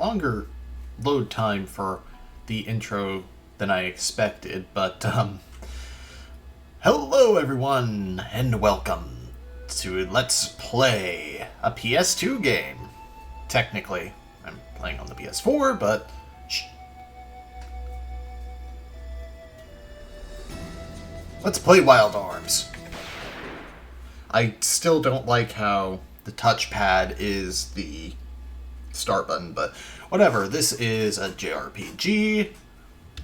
longer load time for the intro than I expected, but hello everyone and welcome to Let's Play a PS2 game. Technically, I'm playing on the PS4, but shh. Let's play Wild Arms. I still don't like how the touchpad is the start button, but whatever. This is a JRPG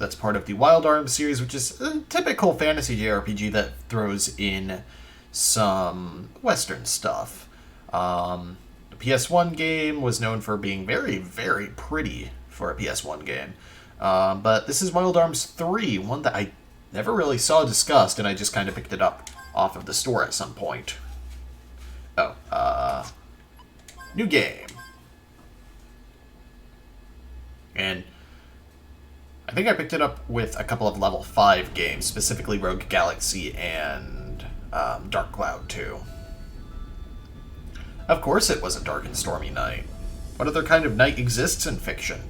that's part of the Wild Arms series, which is a typical fantasy JRPG that throws in some Western stuff. The PS1 game was known for being very, very pretty for a PS1 game. But this is Wild Arms 3, one that I never really saw discussed, and I just kind of picked it up off of the store at some point. New game. And I think I picked it up with a couple of level 5 games, specifically Rogue Galaxy and Dark Cloud 2. Of course it was a dark and stormy night. What other kind of night exists in fiction?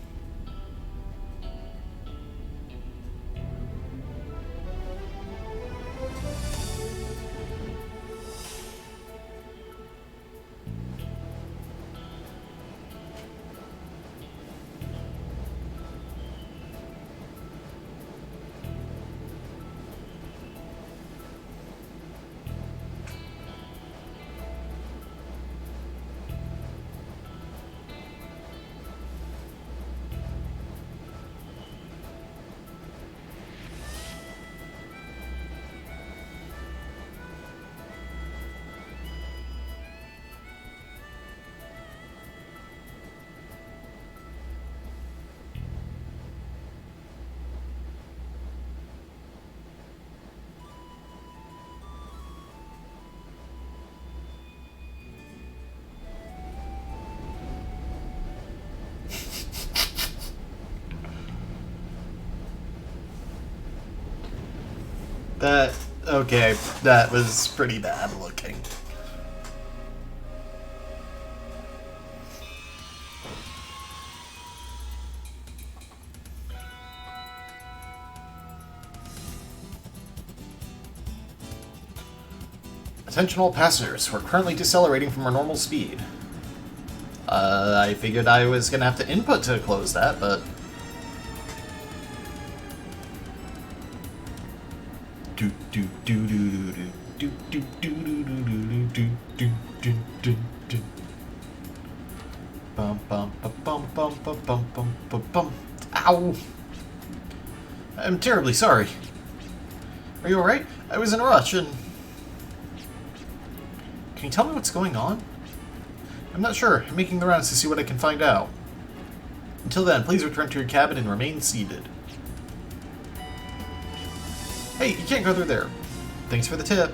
Okay, that was pretty bad looking. Attention all passengers, we're currently decelerating from our normal speed. I figured I was gonna have to input to close that, but Ow! I'm terribly sorry. Are you alright? I was in a rush and... Can you tell me what's going on? I'm not sure. I'm making the rounds to see what I can find out. Until then, please return to your cabin and remain seated. Hey, you can't go through there. Thanks for the tip.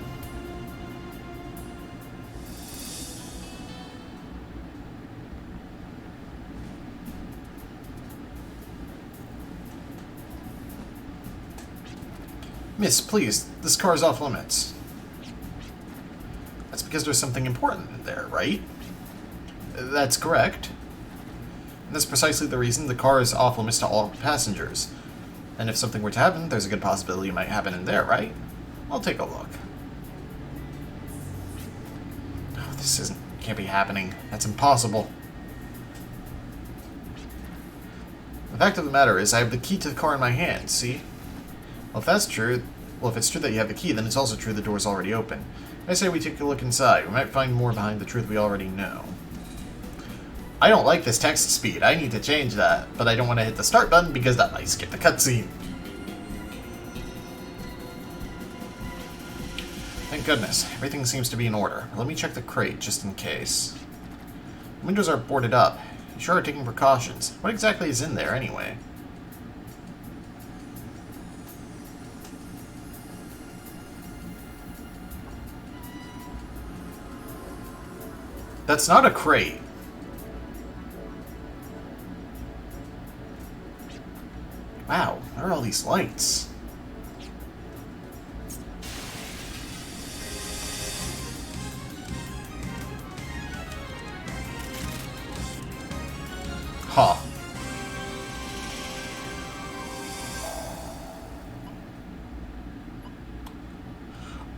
Miss, please, this car is off limits. That's because there's something important in there, right? That's correct. And that's precisely the reason the car is off limits to all passengers. And if something were to happen, there's a good possibility it might happen in there, right? I'll take a look. No, this can't be happening. That's impossible. The fact of the matter is, I have the key to the car in my hand, see? Well, if that's true, if it's true that you have the key, then it's also true the door's already open. I say we take a look inside. We might find more behind the truth we already know. I don't like this text speed. I need to change that, but I don't want to hit the start button because that might skip the cutscene. Thank goodness. Everything seems to be in order. Let me check the crate just in case. The windows are boarded up. You sure are taking precautions. What exactly is in there anyway? That's not a crate. Wow, where are all these lights? Huh.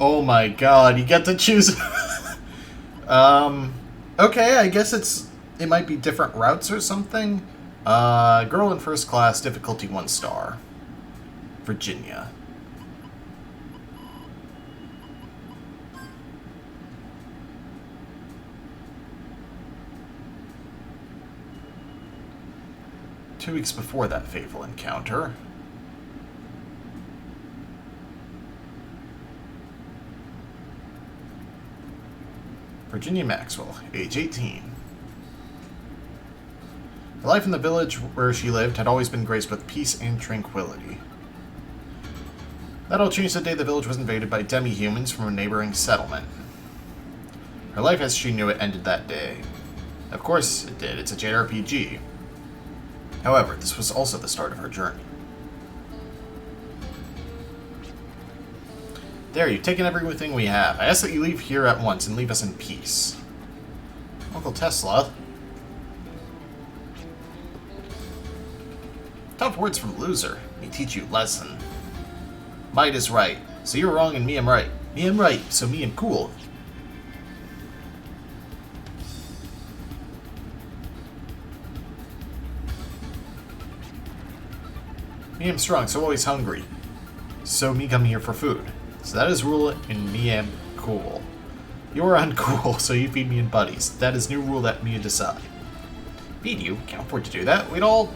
Oh my god, you get to choose. Okay, I guess it might be different routes or something. Girl in first class, difficulty 1 star. Virginia. Two weeks before that fateful encounter. Virginia Maxwell, age 18. Her life in the village where she lived had always been graced with peace and tranquility. That all changed the day the village was invaded by demi-humans from a neighboring settlement. Her life as she knew it ended that day. Of course it did, it's a JRPG. However, this was also the start of her journey. There, you've taken everything we have. I ask that you leave here at once and leave us in peace. Uncle Tesla. Tough words from loser. Let me teach you a lesson. Might is right, so you're wrong and me am right. Me am right, so me am cool. Me am strong, so always hungry. So me come here for food. So that is rule, and me am cool. You are uncool, so you feed me in buddies. That is new rule that me decide. Feed you? Can't afford to do that. We'd all...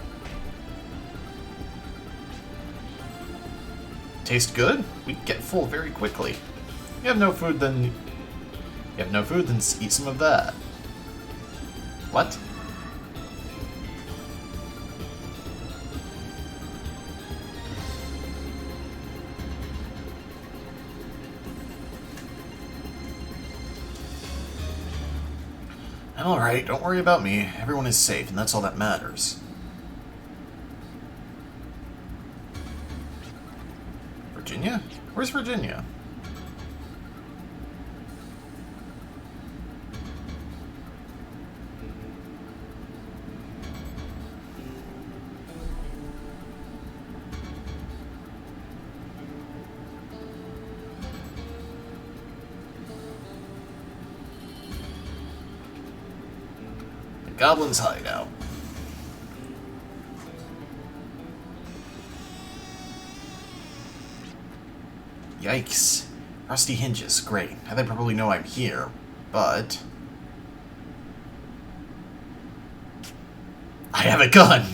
Taste good? We get full very quickly. You have no food, then... You have no food, then eat some of that. What? I'm alright, don't worry about me. Everyone is safe, and that's all that matters. Virginia? Where's Virginia? Goblin's hideout. Yikes. Rusty hinges. Great. Now they probably know I'm here, but... I have a gun!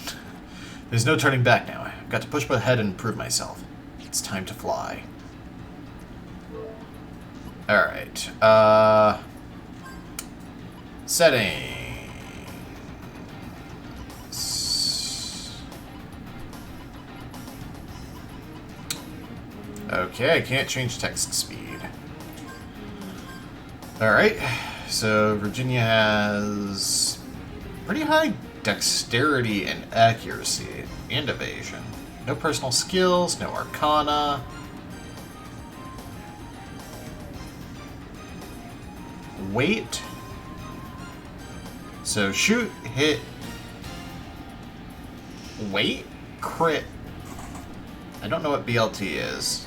There's no turning back now. I've got to push ahead and prove myself. It's time to fly. Alright. Setting. Okay, I can't change text speed. Alright, so Virginia has pretty high dexterity and accuracy and evasion. No personal skills, no arcana. Weight. So shoot, hit, weight, crit. I don't know what BLT is.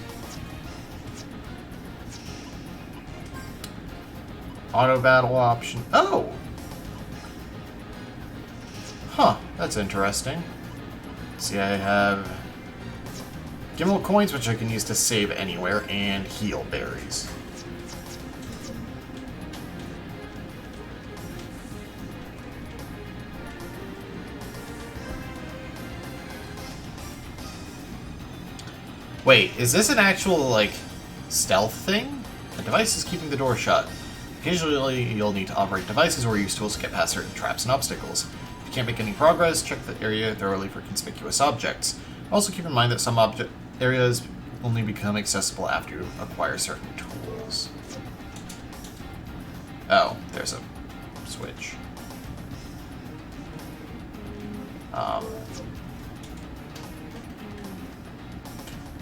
Auto battle option. Oh! Huh, that's interesting. See, I have Gimel coins, which I can use to save anywhere, and heal berries. Wait, is this an actual, like, stealth thing? The device is keeping the door shut. Occasionally, you'll need to operate devices or use tools to get past certain traps and obstacles. If you can't make any progress, check the area thoroughly for conspicuous objects. Also keep in mind that some areas only become accessible after you acquire certain tools. Oh, there's a switch.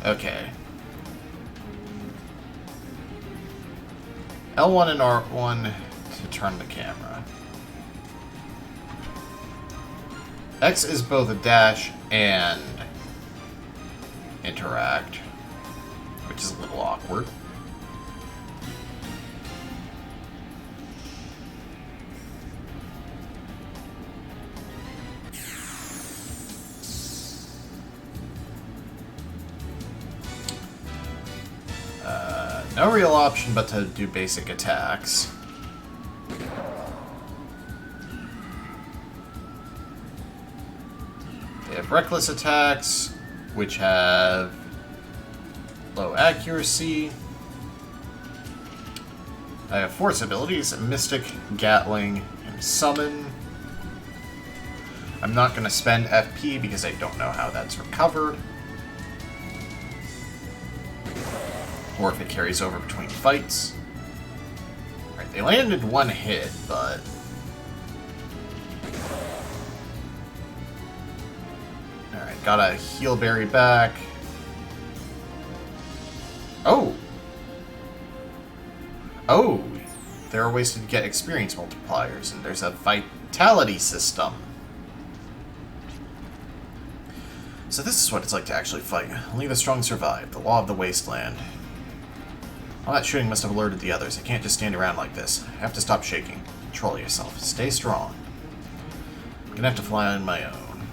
Okay. L1 and R1 to turn the camera. X is both a dash and interact, which is a little awkward. No real option but to do basic attacks. They have reckless attacks, which have low accuracy. I have force abilities, Mystic, Gatling, and Summon. I'm not going to spend FP because I don't know how that's recovered. Or if it carries over between fights. Alright, they landed one hit, but... Alright, got a heal berry back. Oh! Oh! There are ways to get experience multipliers, and there's a vitality system. So this is what it's like to actually fight. Only the strong survive. The law of the wasteland. All that shooting must have alerted the others. I can't just stand around like this. I have to stop shaking. Control yourself. Stay strong. I'm gonna have to fly on my own.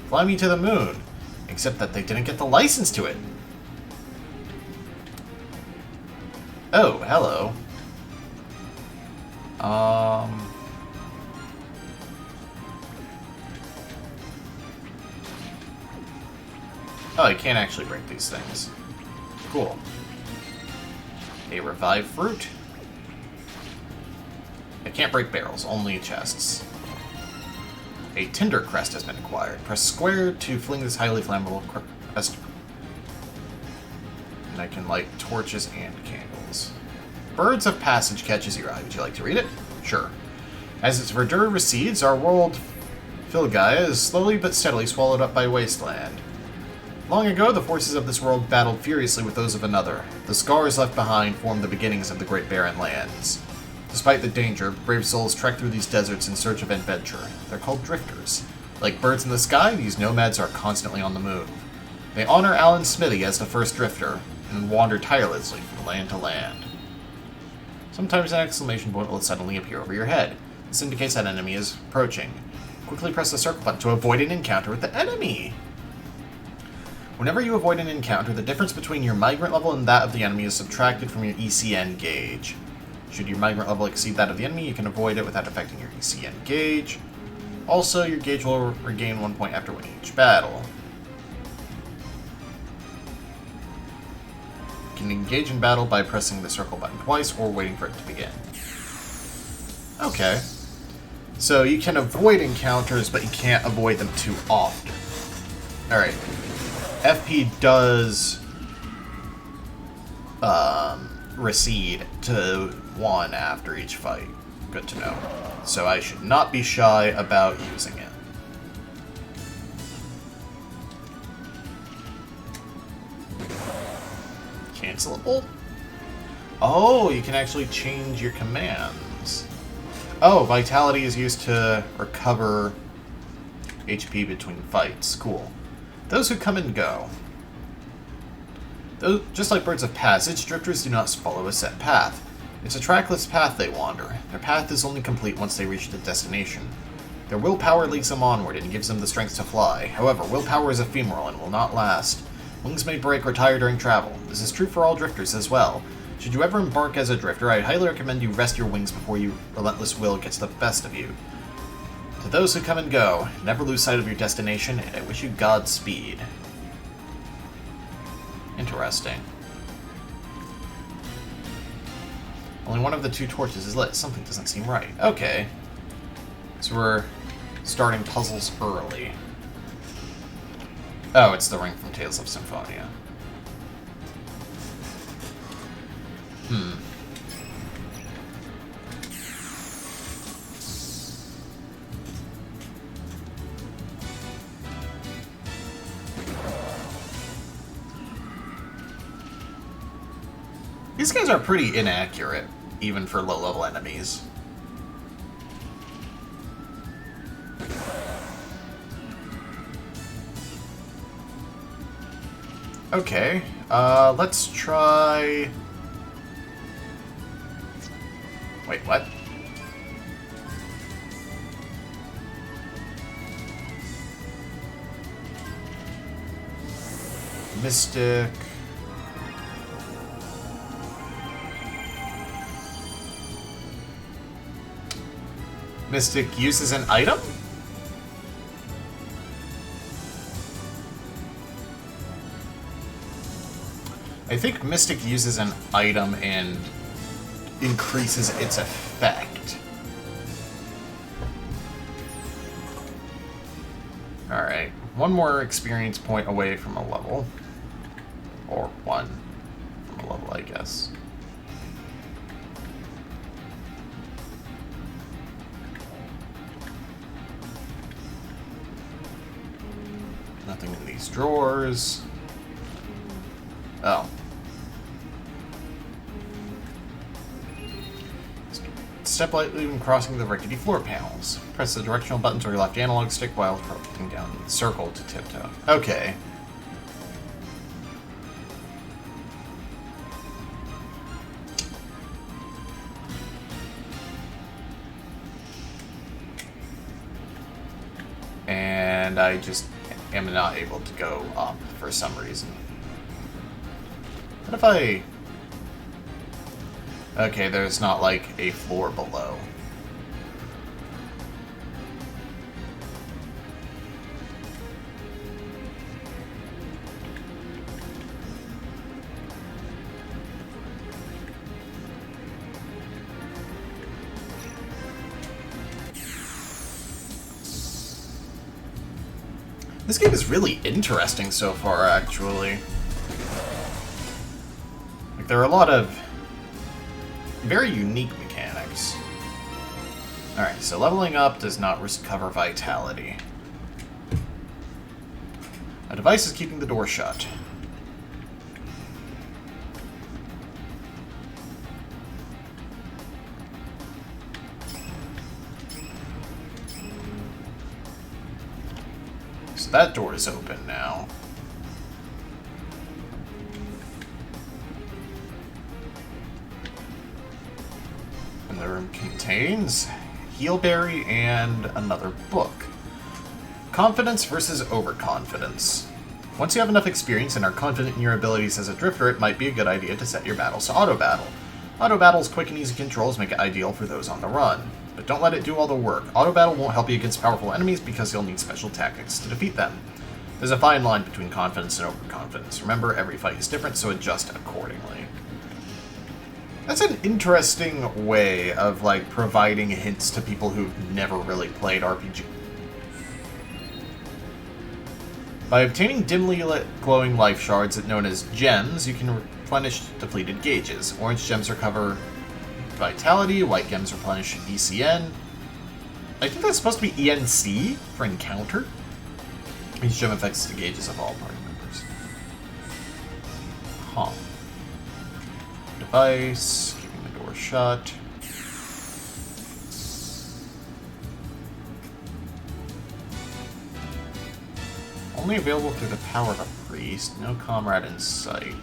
Fly me to the moon. Except that they didn't get the license to it. Oh, hello. Oh, I can't actually break these things. Cool. A revived fruit. I can't break barrels, only chests. A tinder crest has been acquired. Press square to fling this highly flammable crest. And I can light torches and candles. Birds of Passage catches your eye. Would you like to read it? Sure. As its verdure recedes, our world, Filgaia, is slowly but steadily swallowed up by wasteland. Long ago, the forces of this world battled furiously with those of another. The scars left behind formed the beginnings of the Great Barren Lands. Despite the danger, brave souls trek through these deserts in search of adventure. They're called drifters. Like birds in the sky, these nomads are constantly on the move. They honor Alan Smithy as the first drifter, and wander tirelessly from land to land. Sometimes an exclamation point will suddenly appear over your head. This indicates that an enemy is approaching. Quickly press the circle button to avoid an encounter with the enemy! Whenever you avoid an encounter, the difference between your migrant level and that of the enemy is subtracted from your ECN gauge. Should your migrant level exceed that of the enemy, you can avoid it without affecting your ECN gauge. Also, your gauge will regain 1 point after winning each battle. You can engage in battle by pressing the circle button twice or waiting for it to begin. Okay. So you can avoid encounters, but you can't avoid them too often. Alright. FP does recede to 1 after each fight. Good to know. So I should not be shy about using it. Cancelable? Oh, you can actually change your commands. Oh, Vitality is used to recover HP between fights. Cool. Those who come and go. Just like Birds of Passage, drifters do not follow a set path. It's a trackless path they wander. Their path is only complete once they reach the destination. Their willpower leads them onward and gives them the strength to fly. However, willpower is ephemeral and will not last. Wings may break or tire during travel. This is true for all drifters as well. Should you ever embark as a drifter, I highly recommend you rest your wings before your relentless will gets the best of you. To those who come and go, never lose sight of your destination, and I wish you Godspeed. Interesting. Only one of the 2 torches is lit. Something doesn't seem right. Okay. So we're starting puzzles early. Oh, it's the ring from Tales of Symphonia. These guys are pretty inaccurate, even for low-level enemies. Okay, let's try... Wait, what? Mystic... Mystic uses an item? I think Mystic uses an item and increases its effect. Alright, one more experience point away from a level. Or one from a level, I guess. Nothing in these drawers. Oh. Step lightly when crossing the rickety floor panels. Press the directional buttons or your left analog stick while holding down the circle to tiptoe. Okay. And I just am not able to go up for some reason. What if I... Okay, there's not like a floor below. This game is really interesting so far, actually. Like, there are a lot of very unique mechanics. Alright, so leveling up does not recover vitality. A device is keeping the door shut. So that door is open now. And the room contains Healberry and another book. Confidence versus overconfidence. Once you have enough experience and are confident in your abilities as a drifter, it might be a good idea to set your battles to auto-battle. Auto-battle's quick and easy controls make it ideal for those on the run. But don't let it do all the work. Auto-battle won't help you against powerful enemies because you'll need special tactics to defeat them. There's a fine line between confidence and overconfidence. Remember, every fight is different, so adjust accordingly. That's an interesting way of, like, providing hints to people who've never really played RPG. By obtaining dimly lit glowing life shards known as gems, you can replenish depleted gauges. Orange gems recover vitality, white gems replenish ECN. I think that's supposed to be ENC for encounter. Each gem affects the gauges of all party members. Huh. Device, keeping the door shut. Only available through the power of a priest. No comrade in sight.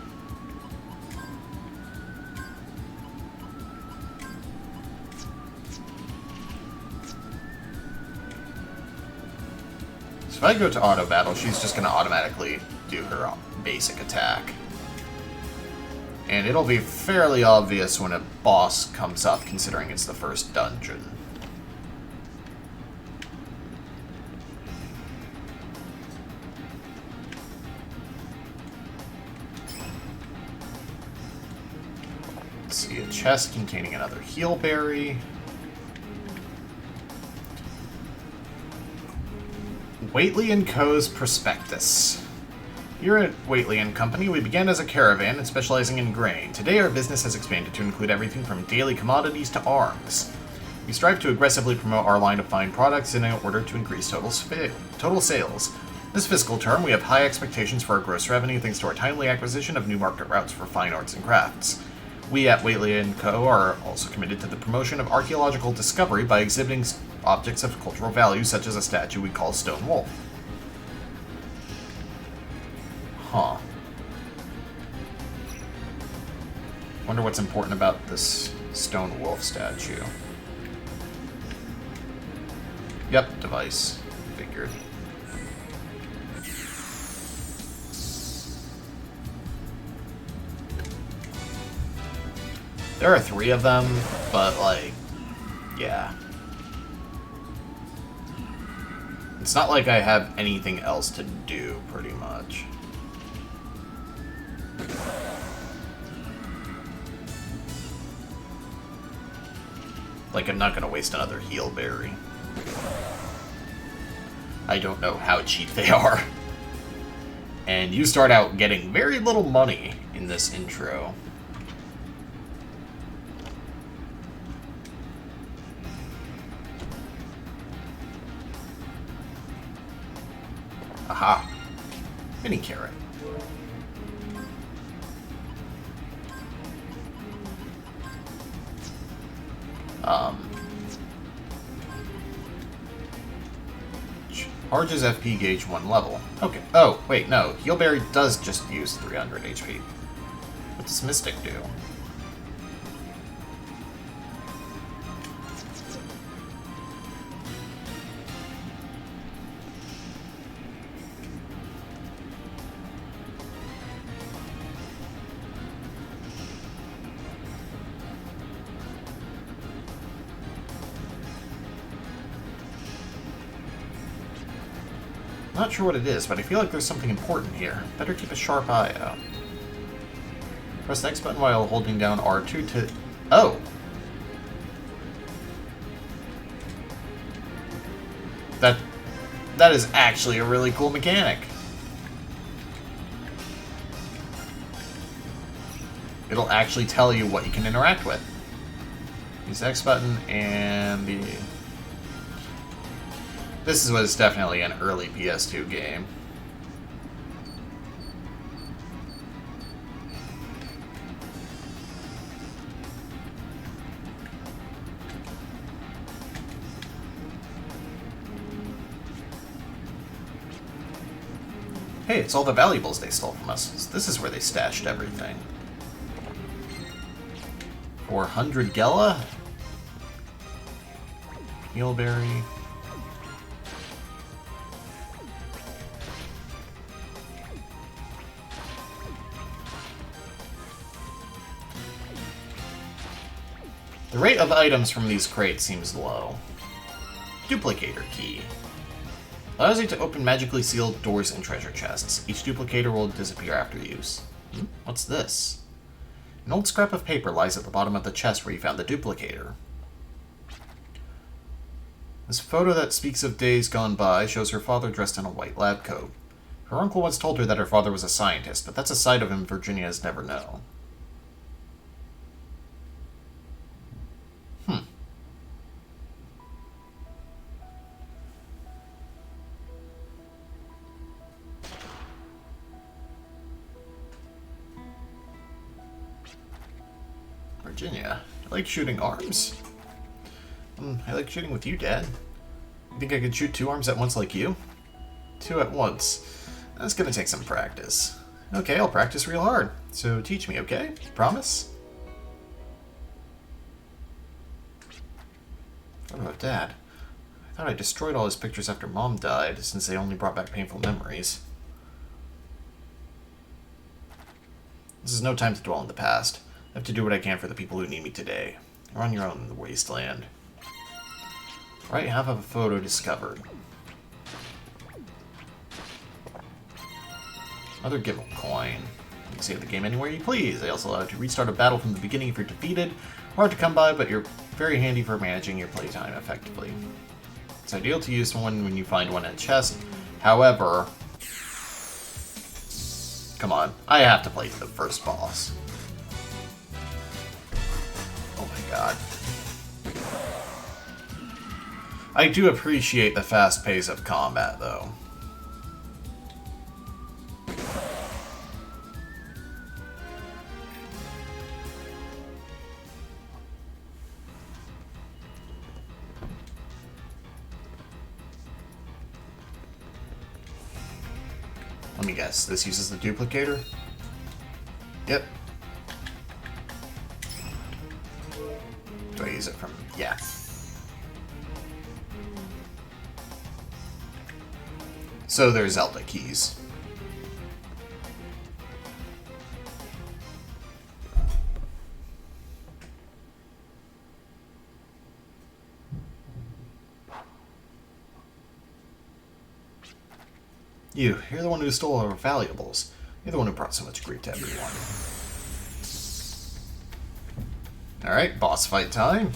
So if I go to auto battle, she's just going to automatically do her basic attack. And it'll be fairly obvious when a boss comes up, considering it's the first dungeon. Let's see, a chest containing another Healberry. Waitley & Co.'s Prospectus. Here at Waitley & Company, we began as a caravan and specializing in grain. Today our business has expanded to include everything from daily commodities to arms. We strive to aggressively promote our line of fine products in order to increase total sales. This fiscal term, we have high expectations for our gross revenue thanks to our timely acquisition of new market routes for fine arts and crafts. We at Waitley & Co. are also committed to the promotion of archaeological discovery by exhibiting objects of cultural value, such as a statue we call Stone Wolf. Huh. Wonder what's important about this Stone Wolf statue. Yep, device. Figured. There are 3 of them, but, like, yeah. It's not like I have anything else to do, pretty much. Like, I'm not going to waste another heal berry. I don't know how cheap they are. And you start out getting very little money in this intro. Aha. Mini carrot. Charges FP gauge 1 level. Okay. Oh, wait, no. Healberry does just use 300 HP. What does Mystic do? Not sure what it is, but I feel like there's something important here. Better keep a sharp eye out. Press the X button while holding down R2 to... Oh! That is actually a really cool mechanic. It'll actually tell you what you can interact with. Use the X button and the... This was definitely an early PS2 game. Hey, it's all the valuables they stole from us. This is where they stashed everything. 400 Gela? Healberry. The rate of items from these crates seems low. Duplicator key. Allows you to open magically sealed doors and treasure chests. Each duplicator will disappear after use. What's this? An old scrap of paper lies at the bottom of the chest where you found the duplicator. This photo that speaks of days gone by shows her father dressed in a white lab coat. Her uncle once told her that her father was a scientist, but that's a side of him Virginia has never known. Virginia, I like shooting arms. I like shooting with you, Dad. You think I could shoot 2 arms at once like you? 2 at once. That's gonna take some practice. Okay, I'll practice real hard. So teach me, okay? Promise? What about Dad? I thought I destroyed all his pictures after Mom died, since they only brought back painful memories. This is no time to dwell on the past. I have to do what I can for the people who need me today. You're on your own in the wasteland. Right half of a photo discovered. Another giveaway coin. You can save the game anywhere you please. They also allow you to restart a battle from the beginning if you're defeated. Hard to come by, but you're very handy for managing your playtime effectively. It's ideal to use one when you find one in a chest. However... Come on, I have to play the first boss. Oh my god. I do appreciate the fast pace of combat, though. Let me guess, this uses the duplicator? Yep. Do I use it from... yeah. So there's Zelda keys. You're the one who stole our valuables. You're the one who brought so much grief to everyone. Alright, boss fight time.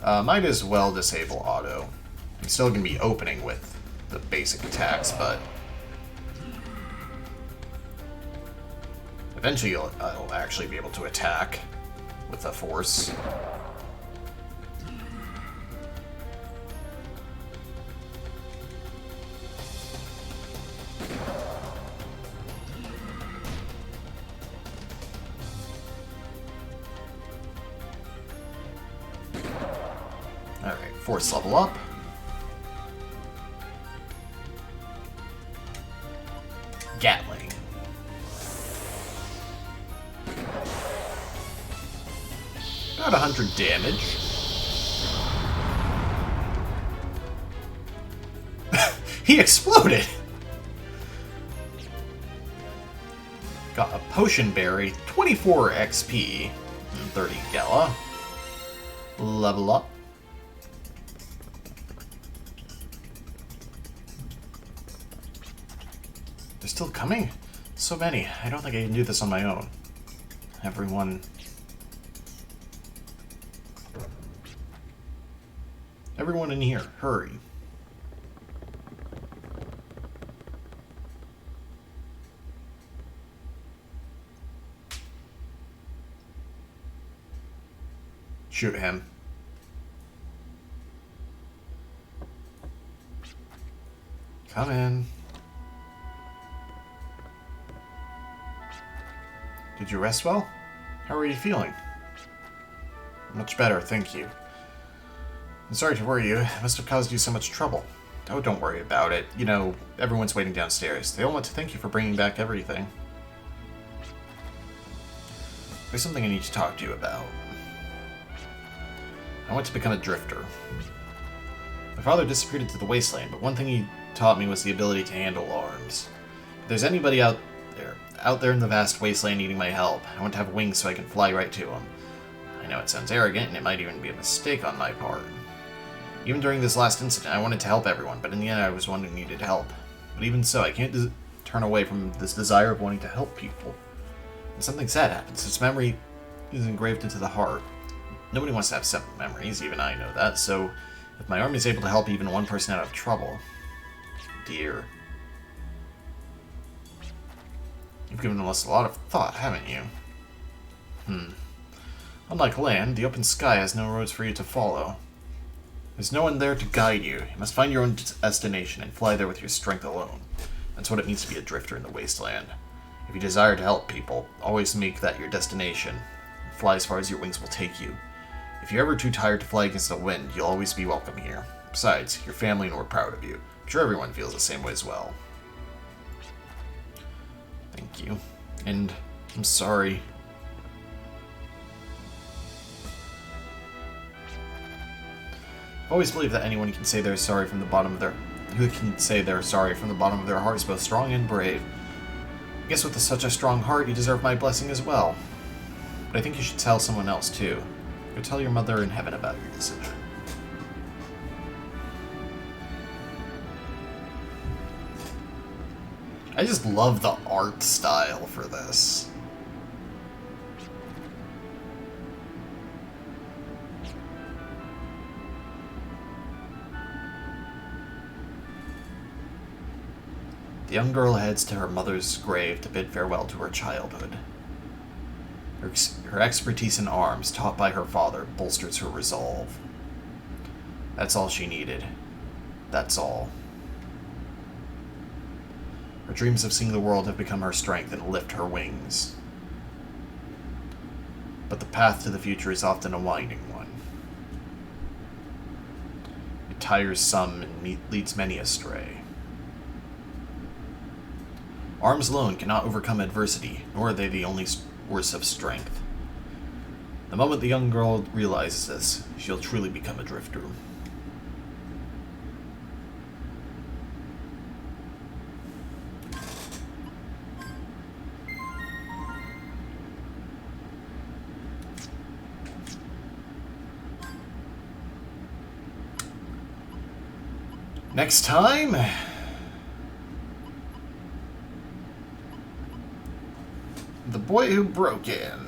Might as well disable auto. I'm still going to be opening with the basic attacks, but eventually I'll actually be able to attack with a force. Alright, force level up. Gatling. About 100 damage. He exploded! Got a potion berry, 24 XP, and 30 Gala. Level up. They're still coming? So many. I don't think I can do this on my own. Everyone in here, hurry. Shoot him. Come in. Did you rest well? How are you feeling? Much better, thank you. I'm sorry to worry you. It must have caused you so much trouble. Oh, don't worry about it. You know, everyone's waiting downstairs. They all want to thank you for bringing back everything. There's something I need to talk to you about. I want to become a drifter. My father disappeared into the wasteland, but one thing he taught me was the ability to handle arms. If there's anybody out there in the vast wasteland needing my help, I want to have wings so I can fly right to them. I know it sounds arrogant, and it might even be a mistake on my part. Even during this last incident, I wanted to help everyone, but in the end I was one who needed help. But even so, I can't turn away from this desire of wanting to help people. And something sad happens. This memory is engraved into the heart. Nobody wants to have separate memories, even I know that, so if my army is able to help even one person out of trouble... Dear. You've given us a lot of thought, haven't you? Unlike land, the open sky has no roads for you to follow. There's no one there to guide you. You must find your own destination and fly there with your strength alone. That's what it means to be a drifter in the wasteland. If you desire to help people, always make that your destination. Fly as far as your wings will take you. If you're ever too tired to fly against the wind, you'll always be welcome here. Besides, your family and we're proud of you. I'm sure everyone feels the same way as well. Thank you. And I'm sorry. I've always believed that anyone can say they're sorry from the bottom of their heart is both strong and brave. I guess with such a strong heart, you deserve my blessing as well. But I think you should tell someone else too. Go tell your mother in heaven about your decision. I just love the art style for this. The young girl heads to her mother's grave to bid farewell to her childhood. Her expertise in arms, taught by her father, bolsters her resolve. That's all she needed. That's all. Her dreams of seeing the world have become her strength and lift her wings. But the path to the future is often a winding one. It tires some and leads many astray. Arms alone cannot overcome adversity, nor are they the only source of strength. The moment the young girl realizes this, she'll truly become a drifter. Next time, boy who broke in.